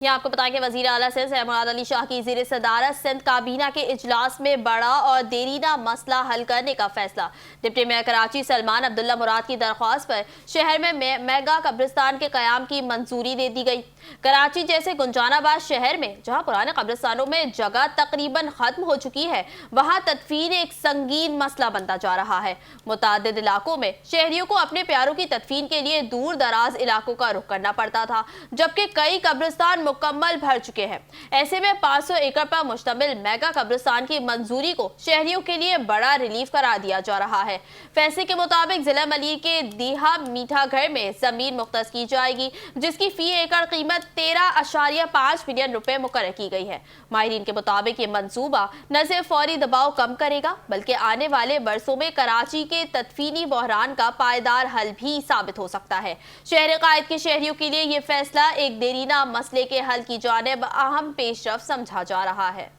यहाँ आपको बताएं कि वज़ीर आला सिंध मुराद अली शाह की ज़ेर सदारत सिंध काबीना के इजलास में बड़ा और देरीना मसला हल करने का फैसला। डिप्टी मेयर कराची सलमान अब्दुल्ला मुराद की दरख्वास्त पर शहर में मेगा कब्रिस्तान के क़याम की मंजूरी दे दी गई। कराची जैसे गुंजानाबाद शहर में जहाँ पुराने कब्रिस्तानों में जगह तकरीबन खत्म हो चुकी है, वहाँ तदफीन एक संगीन मसला बनता जा रहा है। मुतादिद इलाकों में शहरियों को अपने प्यारों की तदफीन के लिए दूर दराज इलाकों का रुख करना पड़ता था, जबकि कई कब्रिस्तान मुकम्मल भर चुके हैं। ऐसे में 500 एकड़ पर मुश्तमिल मेगा कब्रिस्तान की मंजूरी को शहरियों के लिए बड़ा रिलीफ करार दिया जा रहा है। फैसले के मुताबिक जिला मलिर के दीहा मीठा घर में जमीन मुख्तस की जाएगी, जिसकी फी एकड़ कीमत 13.5 मिलियन रुपए मुकर्रर की गई है। माहिरीन के मुताबिक ये मंसूबा न सिर्फ फौरी दबाव कम करेगा, बल्कि आने वाले बरसों में कराची के तदफीनी बहरान का पायदार हल भी साबित हो सकता है। शहर कायद के शहरियों के लिए ये फैसला एक देरीना मसले के हल की जानिब अहम पेशरफ समझा जा रहा है।